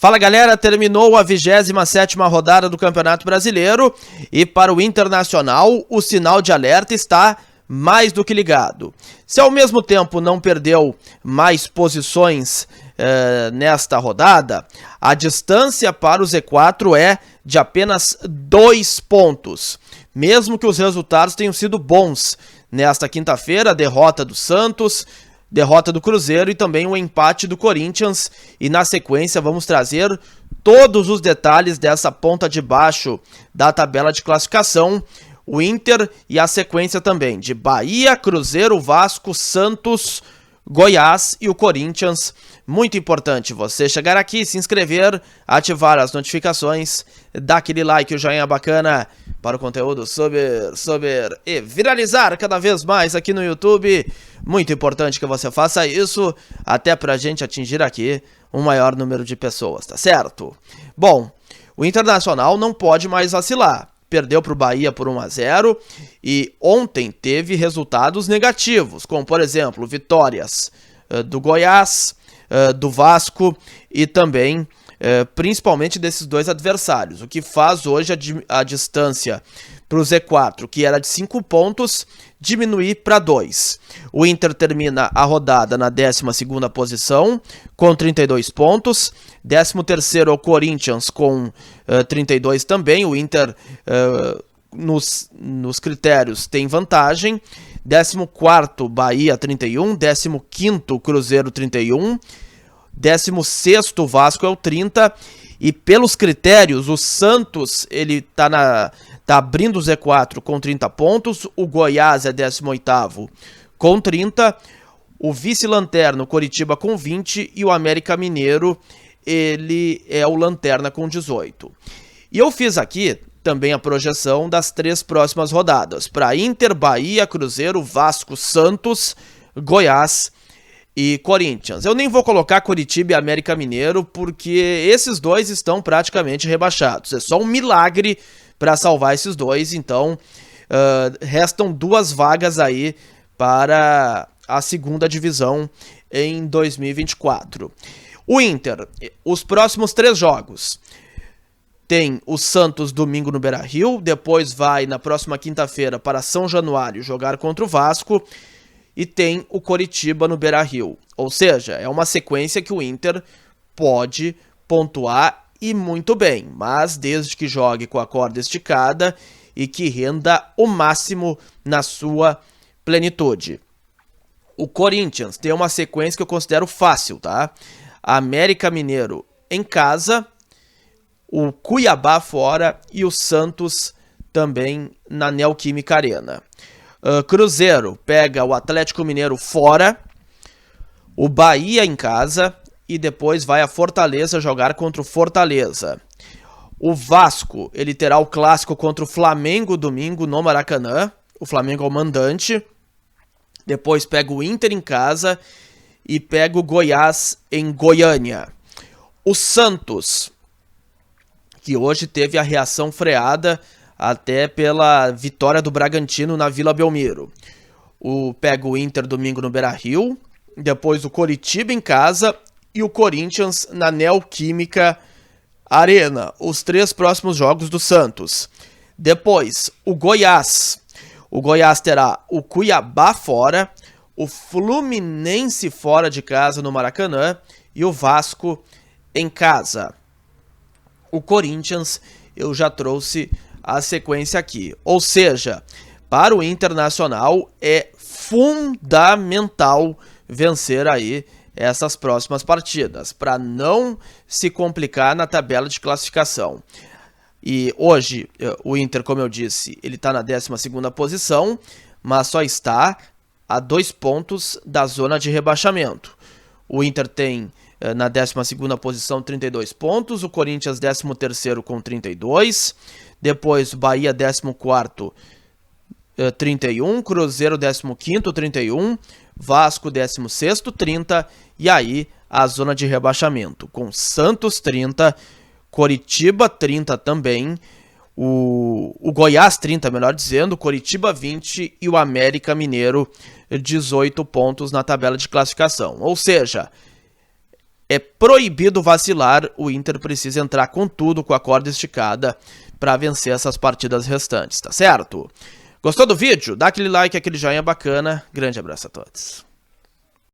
Fala galera, terminou a 27ª rodada do Campeonato Brasileiro e para o Internacional o sinal de alerta está mais do que ligado. Se ao mesmo tempo não perdeu mais posições nesta rodada, a distância para o Z4 é de apenas 2 pontos. Mesmo que os resultados tenham sido bons nesta quinta-feira, a derrota do Santos, derrota do Cruzeiro e também o empate do Corinthians. E na sequência vamos trazer todos os detalhes dessa ponta de baixo da tabela de classificação. O Inter e a sequência também de Bahia, Cruzeiro, Vasco, Santos, Goiás e o Corinthians. Muito importante você chegar aqui, se inscrever, ativar as notificações, dar aquele like, o joinha bacana para o conteúdo subir e viralizar cada vez mais aqui no YouTube. Muito importante que você faça isso, até pra gente atingir aqui um maior número de pessoas, tá certo? Bom, o Internacional não pode mais vacilar. Perdeu para o Bahia por 1-0 e ontem teve resultados negativos, como por exemplo, vitórias do Goiás, do Vasco e também principalmente desses dois adversários, o que faz hoje a distância para o Z4, que era de 5 pontos, diminuir para 2. O Inter termina a rodada na 12ª posição, com 32 pontos. 13º é o Corinthians, com 32 também. O Inter, nos critérios, tem vantagem. 14º, Bahia, 31. 15º, Cruzeiro, 31. 16º, Vasco é o 30. E pelos critérios, o Santos, ele tá abrindo o Z4 com 30 pontos, o Goiás é 18º com 30, o vice-lanterna, o Coritiba, com 20 e o América Mineiro, ele é o lanterna com 18. E eu fiz aqui também a projeção das 3 próximas rodadas, para Inter, Bahia, Cruzeiro, Vasco, Santos, Goiás e Corinthians. Eu nem vou colocar Coritiba e América Mineiro, porque esses dois estão praticamente rebaixados. É só um milagre para salvar esses dois, então restam 2 vagas aí para a segunda divisão em 2024. O Inter, os próximos 3 jogos, tem o Santos domingo no Beira-Rio, depois vai na próxima quinta-feira para São Januário jogar contra o Vasco, e tem o Coritiba no Beira-Rio. Ou seja, é uma sequência que o Inter pode pontuar e muito bem, mas desde que jogue com a corda esticada e que renda o máximo na sua plenitude. O Corinthians tem uma sequência que eu considero fácil, tá? América Mineiro em casa, o Cuiabá fora e o Santos também na Neoquímica Arena. Cruzeiro pega o Atlético Mineiro fora, o Bahia em casa e depois vai a Fortaleza jogar contra o Fortaleza. O Vasco, ele terá o clássico contra o Flamengo domingo no Maracanã, o Flamengo é o mandante, depois pega o Inter em casa e pega o Goiás em Goiânia. O Santos, que hoje teve a reação freada até pela vitória do Bragantino na Vila Belmiro. Pega o Inter domingo no Beira-Rio, depois o Coritiba em casa e o Corinthians na Neoquímica Arena. Os 3 próximos jogos do Santos. Depois, o Goiás. O Goiás terá o Cuiabá fora, o Fluminense fora de casa no Maracanã e o Vasco em casa. O Corinthians, eu já trouxe a sequência aqui. Ou seja, para o Internacional é fundamental vencer aí essas próximas partidas, para não se complicar na tabela de classificação. E hoje, o Inter, como eu disse, ele está na 12ª posição, mas só está a 2 pontos da zona de rebaixamento. O Inter tem na 12ª posição 32 pontos, o Corinthians 13º com 32, depois Bahia 14º 31, Cruzeiro 15º 31, Vasco 16º 30 e aí a zona de rebaixamento com Santos 30, Coritiba 30 também, o Goiás 30, melhor dizendo, Coritiba 20 e o América Mineiro 18 pontos na tabela de classificação. Ou seja, é proibido vacilar, o Inter precisa entrar com tudo, com a corda esticada, para vencer essas partidas restantes, tá certo? Gostou do vídeo? Dá aquele like, aquele joinha bacana. Grande abraço a todos.